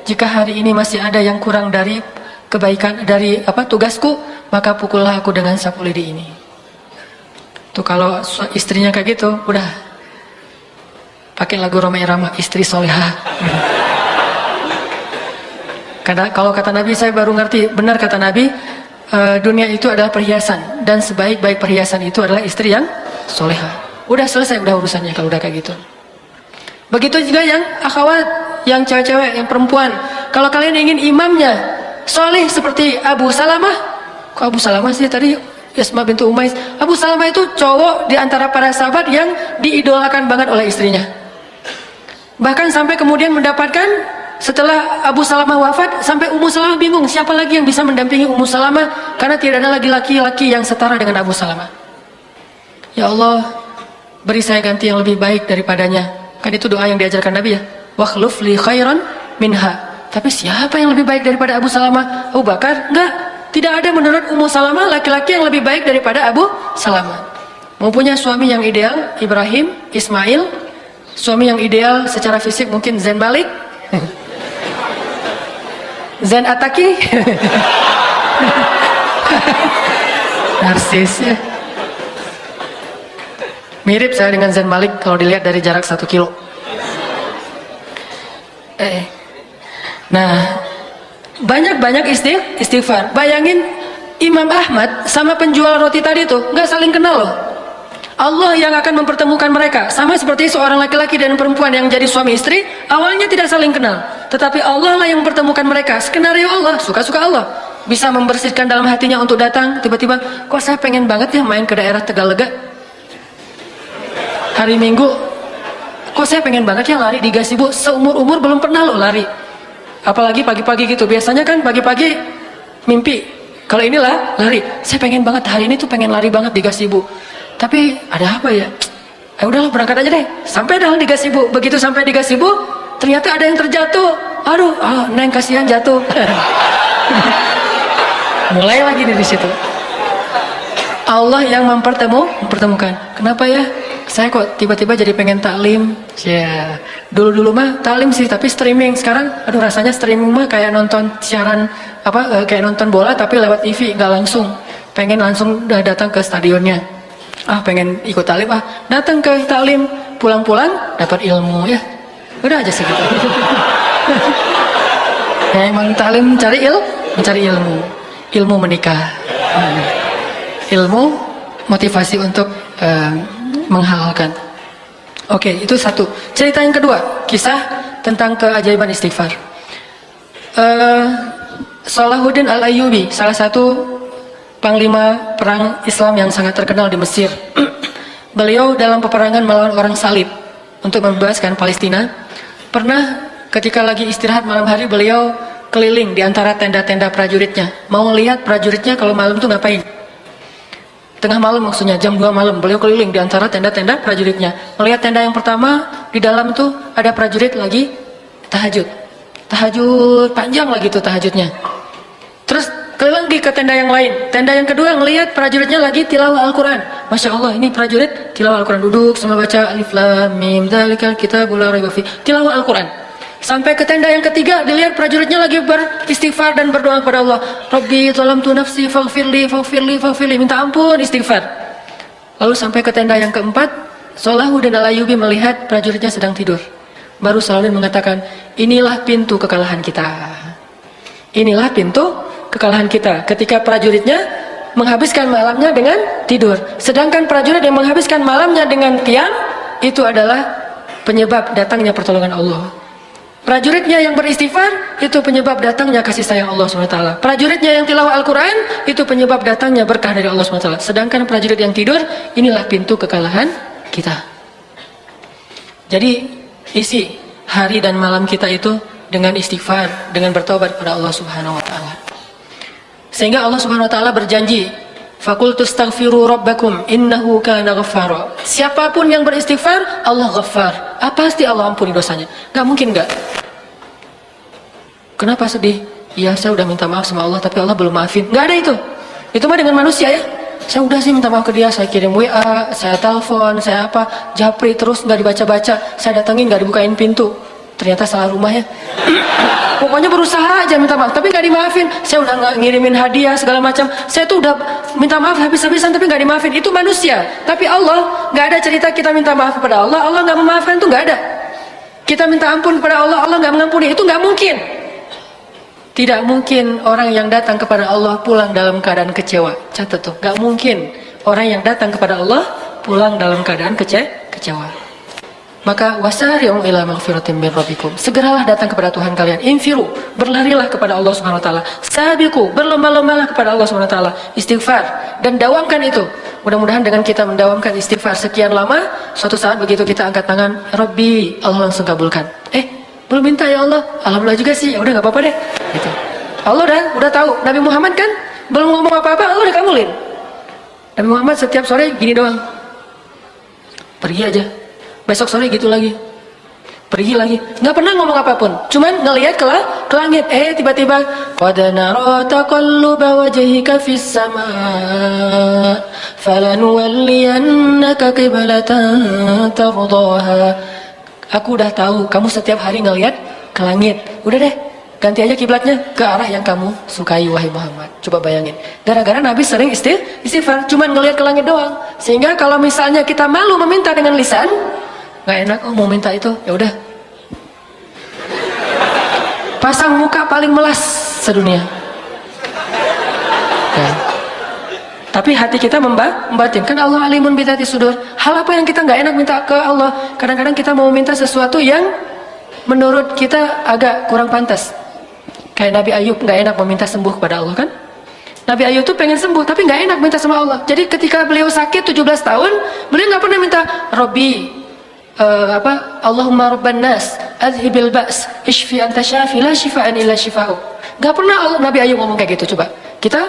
jika hari ini masih ada yang kurang dari kebaikan, dari tugasku, maka pukullah aku dengan 10 lidi ini. Tuh kalau istrinya kayak gitu, udah pakai lagu Roma Irama, istri solehah. Karena kalau kata Nabi, saya baru ngerti, benar kata Nabi, dunia itu adalah perhiasan, dan sebaik-baik perhiasan itu adalah istri yang solehah. Udah selesai, udah urusannya kalau udah kayak gitu. Begitu juga yang akhwat, yang cewek-cewek, yang perempuan. Kalau kalian ingin imamnya soleh seperti Abu Salamah, kok Abu Salamah sih tadi? Yasma bintu Umais. Abu Salamah itu cowok di antara para sahabat yang diidolakan banget oleh istrinya. Bahkan sampai kemudian mendapatkan, setelah Abu Salamah wafat, sampai Ummu Salamah bingung siapa lagi yang bisa mendampingi Ummu Salamah, karena tidak ada lagi laki-laki yang setara dengan Abu Salamah. Ya Allah, beri saya ganti yang lebih baik daripadanya. Kan itu doa yang diajarkan Nabi ya. Wakhluf li khairan minha. Tapi siapa yang lebih baik daripada Abu Salamah? Abu Bakar? Enggak. Tidak ada menurut Ummu Salamah laki-laki yang lebih baik daripada Abu Salamah. Mau punya suami yang ideal, Ibrahim, Ismail. Suami yang ideal secara fisik mungkin Zain Malik, Zain Ataki. Narsis ya. Mirip saya dengan Zain Malik kalau dilihat dari jarak 1 kilo. Nah, banyak-banyak istighfar. Bayangin Imam Ahmad sama penjual roti tadi tuh nggak saling kenal loh. Allah yang akan mempertemukan mereka. Sama seperti seorang laki-laki dan perempuan yang jadi suami istri, awalnya tidak saling kenal, tetapi Allah lah yang mempertemukan mereka. Skenario Allah, suka-suka Allah. Bisa membersihkan dalam hatinya untuk datang. Tiba-tiba, kok saya pengen banget ya main ke daerah Tegalega hari Minggu. Kok saya pengen banget ya lari di gazebo. Seumur-umur belum pernah loh lari. Apalagi pagi-pagi gitu. Biasanya kan pagi-pagi mimpi. Kalau inilah lari. Saya pengen banget hari ini tuh pengen lari banget di gazebo. Tapi ada apa ya? Udahlah berangkat aja deh. Sampai dah di gazebo. Begitu sampai di gazebo, ternyata ada yang terjatuh. Aduh, Neng kasihan jatuh. Mulai lagi di situ. Allah yang mempertemukan. Kenapa ya? Saya kok tiba-tiba jadi pengen taklim. Ya, dulu-dulu mah taklim sih, tapi streaming. Sekarang, aduh rasanya streaming mah kayak nonton siaran kayak nonton bola tapi lewat TV, nggak langsung. Pengen langsung udah datang ke stadionnya. Pengen ikut taklim, datang ke taklim, pulang-pulang dapat ilmu ya. Udah aja segitu. Ya, emang taklim mencari ilmu menikah. Ilmu motivasi untuk menghalalkan. Oke, itu satu. Cerita yang kedua, kisah tentang keajaiban istighfar. Salahuddin Al-Ayyubi, salah satu panglima perang Islam yang sangat terkenal di Mesir. Beliau dalam peperangan melawan orang salib untuk membebaskan Palestina. Pernah ketika lagi istirahat malam hari, beliau keliling di antara tenda-tenda prajuritnya, mau lihat prajuritnya kalau malam itu ngapain. Tengah malam maksudnya, jam 2 malam, beliau keliling di antara tenda-tenda prajuritnya. Melihat tenda yang pertama, di dalam tuh ada prajurit lagi tahajud. Tahajud panjang lagi tuh tahajudnya. Terus keliling lagi ke tenda yang lain. Tenda yang kedua ngelihat prajuritnya lagi tilawah Al-Quran. Masya Allah, ini prajurit tilawah Al-Quran, duduk sama baca Alif Lam Mim Dzalikal Kitabul La Raiba Fiih, tilawah Al-Quran. Sampai ke tenda yang ketiga, dilihat prajuritnya lagi beristighfar dan berdoa kepada Allah. Rabbi zalamtu nafsi faghfirli, minta ampun, istighfar. Lalu sampai ke tenda yang keempat, Salahuddin Al-Ayyubi melihat prajuritnya sedang tidur. Baru Salahuddin mengatakan, inilah pintu kekalahan kita. Inilah pintu kekalahan kita. Ketika prajuritnya menghabiskan malamnya dengan tidur. Sedangkan prajurit yang menghabiskan malamnya dengan qiyam, itu adalah penyebab datangnya pertolongan Allah. Prajuritnya yang beristighfar, itu penyebab datangnya kasih sayang Allah SWT. Prajuritnya yang tilawah Al-Quran, itu penyebab datangnya berkah dari Allah SWT. Sedangkan prajurit yang tidur, inilah pintu kekalahan kita. Jadi isi hari dan malam kita itu dengan istighfar, dengan bertobat kepada Allah Subhanahu Wa Taala. Sehingga Allah Subhanahu Wa Taala berjanji, Fakultu astaghfiru rabbakum innahu kana ghaffara. Siapapun yang beristighfar, Allah Ghaffar. Pasti Allah ampuni dosanya. Gak mungkin gak. Kenapa sedih? Ya saya udah minta maaf sama Allah tapi Allah belum maafin. Gak ada itu. Itu mah dengan manusia ya. Saya udah sih minta maaf ke dia, saya kirim WA, saya telepon, saya apa, japri terus nggak dibaca-baca, saya datengin nggak dibukain pintu, ternyata salah rumah ya. Pokoknya berusaha aja minta maaf, tapi nggak dimaafin. Saya udah nggak ngirimin hadiah segala macam, saya tuh udah minta maaf habis-habisan tapi nggak dimaafin. Itu manusia, tapi Allah nggak ada cerita kita minta maaf kepada Allah, Allah nggak memaafkan, tuh nggak ada. Kita minta ampun kepada Allah, Allah nggak mengampuni, itu nggak mungkin. Tidak mungkin orang yang datang kepada Allah pulang dalam keadaan kecewa. Catat tuh, gak mungkin orang yang datang kepada Allah pulang dalam keadaan kecewa. Maka wasari'u ila maghfiratin min rabbikum. Segeralah datang kepada Tuhan kalian. Infiru, berlarilah kepada Allah Subhanahu wa taala. Sabiqu, berlomba-lombalah kepada Allah Subhanahu wa taala. Istighfar dan dawamkan itu. Mudah-mudahan dengan kita mendawamkan istighfar sekian lama, suatu saat begitu kita angkat tangan, Rabbi, Allah langsung kabulkan. Belum minta ya Allah, alhamdulillah juga sih, ya udah nggak apa-apa deh. Gitu. Allah udah tahu. Nabi Muhammad kan belum ngomong apa-apa, Allah udah kabulin. Nabi Muhammad setiap sore gini doang, pergi aja. Besok sore gitu lagi, pergi lagi. Nggak pernah ngomong apapun, cuman ngelihat ke langit. Tiba-tiba, qad nara taqalluba wajhika fis sama', falanuwalliyannaka qiblatan tardaha. Aku udah tahu kamu setiap hari ngelihat ke langit. Udah deh, ganti aja kiblatnya ke arah yang kamu sukai, wahai Muhammad. Coba bayangin. Gara-gara Nabi sering istighfar, cuman ngelihat ke langit doang. Sehingga kalau misalnya kita malu meminta dengan lisan, nggak enak. Mau minta itu, ya udah. Pasang muka paling melas sedunia. Ya. Tapi hati kita membatin. Kan Allah alimun bidati sudur. Hal apa yang kita nggak enak minta ke Allah? Kadang-kadang kita mau minta sesuatu yang menurut kita agak kurang pantas. Kayak Nabi Ayub nggak enak meminta sembuh kepada Allah kan? Nabi Ayub tuh pengen sembuh tapi nggak enak minta sama Allah. Jadi ketika beliau sakit 17 tahun, beliau nggak pernah minta Robbi, Allahumma rabban nas, adhibil ba's, ishfi anta syafi, la shifaan illa shifa'u. Nggak pernah Nabi Ayub ngomong kayak gitu. Coba kita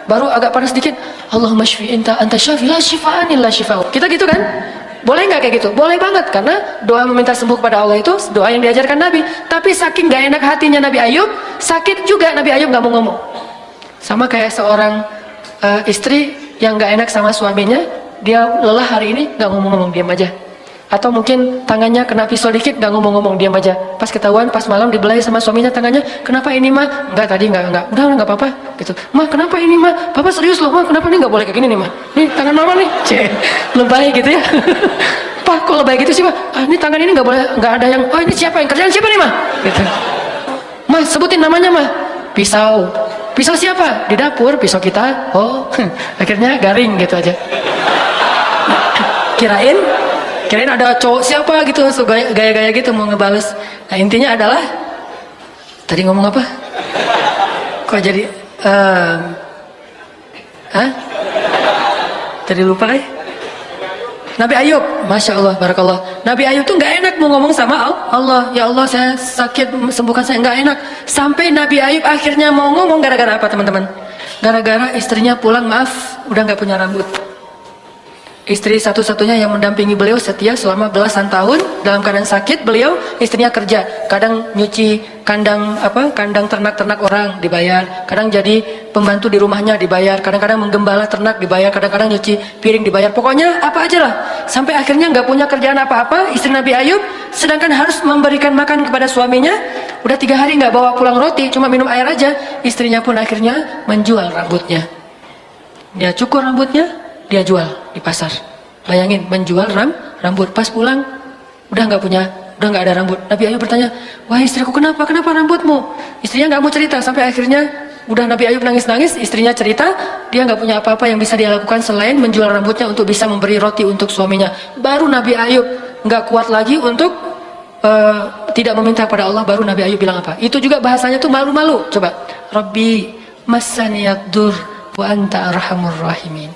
baru agak panas sedikit, Allahumma shfi anta syafi, la shifaan illa shifa'u. Kita gitu kan? Boleh nggak kayak gitu? Boleh banget, karena doa meminta sembuh kepada Allah itu doa yang diajarkan Nabi. Tapi saking nggak enak hatinya Nabi Ayub, sakit juga Nabi Ayub nggak mau ngomong. Sama kayak seorang istri yang nggak enak sama suaminya, dia lelah hari ini nggak ngomong-ngomong, diam aja. Atau mungkin tangannya kena pisau dikit, nggak ngomong-ngomong, diam aja. Pas ketahuan, pas malam dibelai sama suaminya tangannya, kenapa ini mah? Enggak, tadi enggak, udah nggak apa-apa gitu. Mah kenapa ini mah? Papa serius loh mah, kenapa ini nggak boleh kayak gini nih mah? Nih tangan mama nih, lebay gitu ya. Pak kok lebay gitu sih mah? Ini tangan ini nggak boleh, nggak ada yang, ini siapa yang kerjaan siapa nih mah? Gitu. Mah sebutin namanya mah. Pisau. Pisau siapa? Di dapur, pisau kita. Oh, akhirnya garing gitu aja. Kirain ada cowok siapa gitu, so gaya-gaya gitu mau ngebales. Nah intinya adalah, tadi ngomong apa? Kok jadi, tadi lupa Nabi Ayub, Masya Allah, Barakallah. Nabi Ayub tuh nggak enak mau ngomong sama Allah. Ya Allah, saya sakit, sembuhkan saya, nggak enak. Sampai Nabi Ayub akhirnya mau ngomong gara-gara apa teman-teman? Gara-gara istrinya pulang, maaf, udah nggak punya rambut. Istri satu-satunya yang mendampingi beliau setia selama belasan tahun dalam keadaan sakit. Beliau istrinya kerja, kadang nyuci kandang ternak-ternak orang dibayar, kadang jadi pembantu di rumahnya dibayar, kadang-kadang menggembala ternak dibayar, kadang-kadang nyuci piring dibayar, pokoknya apa aja lah. Sampai akhirnya nggak punya kerjaan apa-apa istri Nabi Ayub, sedangkan harus memberikan makan kepada suaminya. Udah 3 hari nggak bawa pulang roti, cuma minum air aja. Istrinya pun akhirnya menjual rambutnya. Dia cukur rambutnya, dia jual di pasar. Bayangin, menjual rambut. Pas pulang udah nggak ada rambut. Nabi Ayub bertanya, wah istriku kenapa rambutmu? Istrinya nggak mau cerita. Sampai akhirnya udah Nabi Ayub nangis-nangis, istrinya cerita dia nggak punya apa-apa yang bisa dia lakukan selain menjual rambutnya untuk bisa memberi roti untuk suaminya. Baru Nabi Ayub nggak kuat lagi untuk tidak meminta pada Allah. Baru Nabi Ayub bilang apa? Itu juga bahasanya tuh malu-malu. Coba, Rabbi massaniyad dur wa anta arhamur rahimin.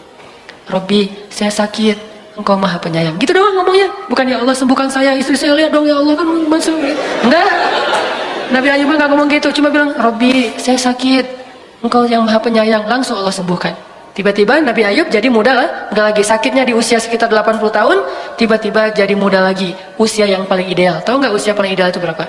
Rabbi, saya sakit, Engkau Maha Penyayang. Gitu doang ngomongnya. Bukan ya Allah sembuhkan saya, istri saya lihat dong ya Allah kan masuk. Enggak. Nabi Ayub enggak ngomong gitu, cuma bilang, Rabbi, saya sakit, Engkau yang Maha Penyayang. Langsung Allah sembuhkan. Tiba-tiba Nabi Ayub jadi muda lagi. Sakitnya di usia sekitar 80 tahun, tiba-tiba jadi muda lagi. Usia yang paling ideal. Tahu nggak usia paling ideal itu berapa?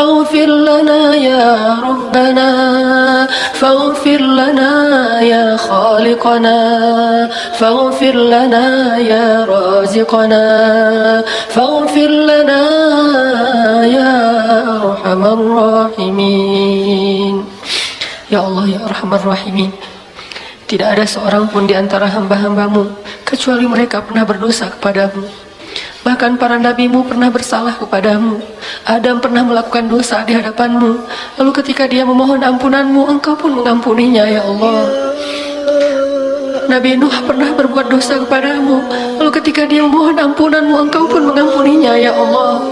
فاغفر لنا يا ربنا فاغفر لنا يا خالقنا فاغفر لنا يا رازقنا فاغفر لنا يا أرحم الراحمين. Ya Allah, ya Arhamar Rahimin, tidak ada seorang pun di antara hamba-hambamu kecuali mereka pernah berdosa kepadamu. Bahkan para nabimu pernah bersalah kepadamu. Adam pernah melakukan dosa di hadapanmu, lalu ketika dia memohon ampunanmu, engkau pun mengampuninya ya Allah. Nabi Nuh pernah berbuat dosa kepadamu, lalu ketika dia memohon ampunanmu, engkau pun mengampuninya ya Allah.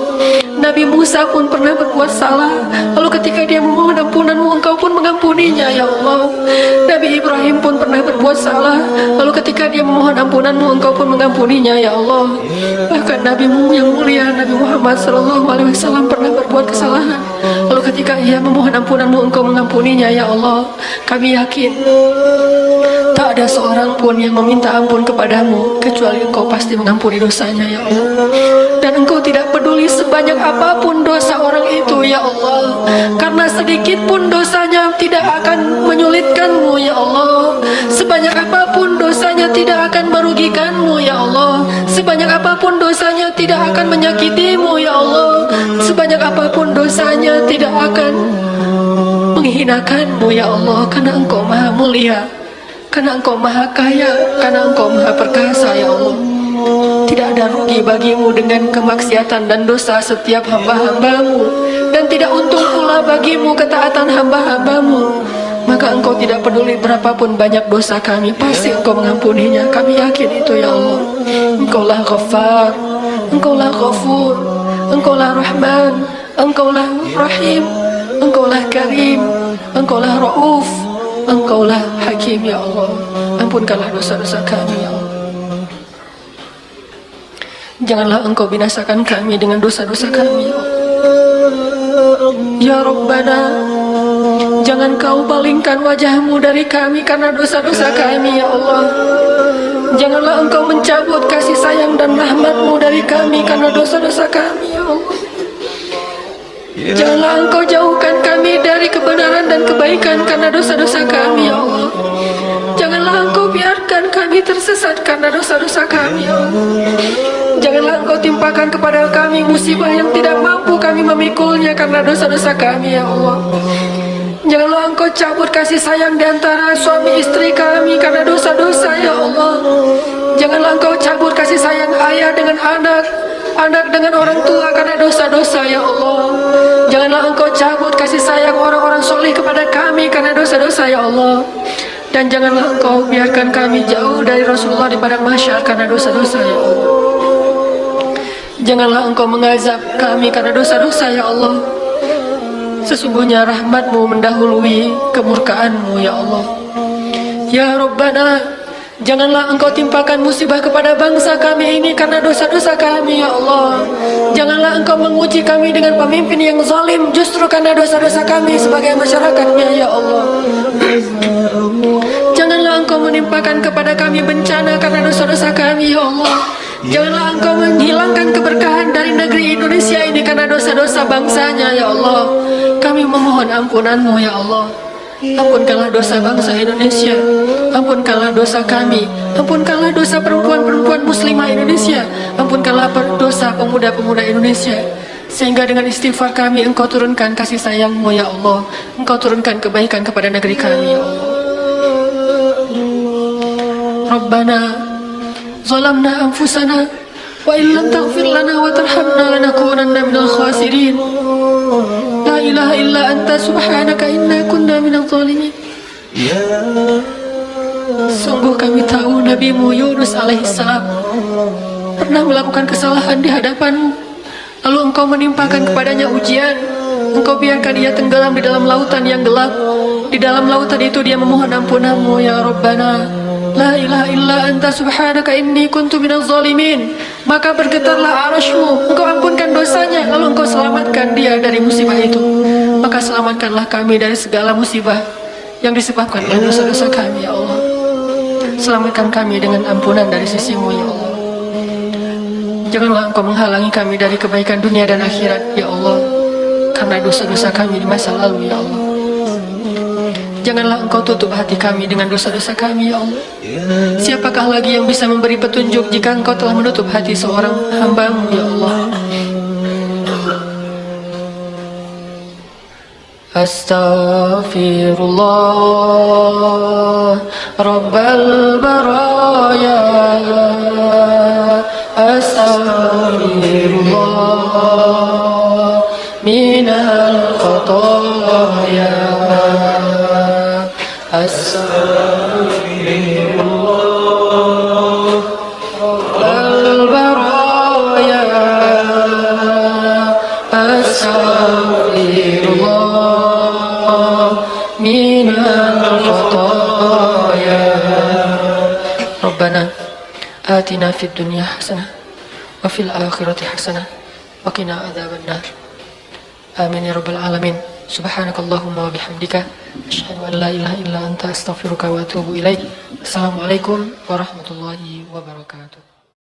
Nabi Musa pun pernah berbuat salah, lalu ketika dia memohon ampunanmu, engkau pun mengampuninya ya Allah. Nabi Ibrahim pun pernah berbuat salah, lalu ketika dia memohon ampunanmu, engkau pun mengampuninya ya Allah. Bahkan Nabimu yang mulia Nabi Muhammad SAW pernah berbuat kesalahan, lalu ketika ia memohon ampunanmu, engkau mengampuninya ya Allah. Kami yakin tak ada seorang pun yang meminta ampun kepadamu kecuali engkau pasti mengampuni dosanya ya Allah. Dan engkau tidak peduli sebanyak apapun dosa orang itu ya Allah, karena sedikit pun dosanya tidak akan menyulitkanmu ya Allah. Sebanyak apapun dosanya tidak akan merugikanmu ya Allah. Sebanyak apapun dosanya tidak akan menyakitimu ya Allah. Sebanyak apapun dosanya tidak akan menghinakanmu ya Allah, karena engkau maha mulia, karena engkau maha kaya, karena engkau maha perkasa ya Allah. Tidak ada rugi bagimu dengan kemaksiatan dan dosa setiap hamba-hambamu, dan tidak untung pula bagimu ketaatan hamba-hambamu. Maka engkau tidak peduli berapapun banyak dosa kami, pasti engkau mengampuninya. Kami yakin itu ya Allah. Engkaulah Ghaffar, engkaulah Ghafur, engkaulah Rahman, engkaulah Rahim, engkaulah Karim, engkaulah Rauf, engkaulah Hakim ya Allah. Ampunkanlah dosa-dosa kami ya Allah. Janganlah engkau binasakan kami dengan dosa-dosa kami ya Allah. Ya Rabbana, jangan kau palingkan wajahmu dari kami karena dosa-dosa kami ya Allah. Janganlah engkau mencabut kasih sayang dan rahmatmu dari kami karena dosa-dosa kami ya Allah. Janganlah engkau jauhkan kami dari kebenaran dan kebaikan karena dosa-dosa kami ya Allah. Janganlah engkau biarkan kami tersesat karena dosa-dosa kami ya Allah. Janganlah engkau timpakan kepada kami musibah yang tidak mampu kami memikulnya karena dosa-dosa kami ya Allah. Janganlah engkau cabut kasih sayang di antara suami istri kami karena dosa-dosa ya Allah. Janganlah engkau cabut kasih sayang ayah dengan anak, anak dengan orang tua karena dosa-dosa ya Allah. Janganlah engkau cabut kasih sayang orang-orang soleh kepada kami karena dosa-dosa ya Allah. Dan janganlah engkau biarkan kami jauh dari Rasulullah di padang mahsyar karena dosa-dosa ya Allah. Janganlah engkau mengazab kami karena dosa-dosa ya Allah. Sesungguhnya rahmatmu mendahului kemurkaanmu ya Allah. Ya Rabbana, janganlah engkau timpakan musibah kepada bangsa kami ini karena dosa-dosa kami ya Allah. Janganlah engkau menguji kami dengan pemimpin yang zalim justru karena dosa-dosa kami sebagai masyarakatnya ya Allah. Janganlah engkau menimpakan kepada kami bencana karena dosa-dosa kami ya Allah. Janganlah engkau menghilangkan keberkahan dari negeri Indonesia ini karena dosa-dosa bangsanya ya Allah. Kami memohon ampunanmu ya Allah. Ampunkanlah dosa bangsa Indonesia, ampunkanlah dosa kami, ampunkanlah dosa perempuan-perempuan muslimah Indonesia, ampunkanlah dosa pemuda-pemuda Indonesia. Sehingga dengan istighfar kami engkau turunkan kasih sayangmu ya Allah. Engkau turunkan kebaikan kepada negeri kami ya Allah. Rabbana zalamna anfusana wa illam taghfir lana wa tarhamna lanakunanna minal khasirin. La ilaha illa anta subhanaka inna kunna minadh dhalimin. Sungguh kami tahu Nabimu Yunus alaihissalam pernah melakukan kesalahan di hadapanmu, lalu engkau menimpakan kepadanya ujian. Engkau biarkan dia tenggelam di dalam lautan yang gelap. Di dalam lautan itu dia memohon ampunanmu ya Rabbana. La ilaha illa anta subhanaka inni kuntu minadh zalimin. Maka bergetarlah arasy-Mu, engkau ampunkan dosanya, lalu engkau selamatkan dia dari musibah itu. Maka selamatkanlah kami dari segala musibah yang disebabkan oleh dosa-dosa kami ya Allah. Selamatkan kami dengan ampunan dari sisi-Mu ya Allah. Janganlah engkau menghalangi kami dari kebaikan dunia dan akhirat ya Allah. karena dosa-dosa kami di masa lalu, ya Allah. Janganlah Engkau tutup hati kami dengan dosa-dosa kami, ya Allah. Siapakah lagi yang bisa memberi petunjuk jika Engkau telah menutup hati seorang hamba-Mu, ya Allah. Astaghfirullah Rabbal baraya. Astaghfirullah minal khataya. Astaghfirullah Rabbal baraya. Astaghfirullah minal khataya. Rabbana atina fid dunya hasanah wa fil akhirati hasanah wa qina adzabannar. Amin ya rabbal alamin. Subhanakallahumma wa bihamdika asyhadu an la ilaha illa anta astaghfiruka wa atubu ilaik. Assalamualaikum warahmatullahi wabarakatuh.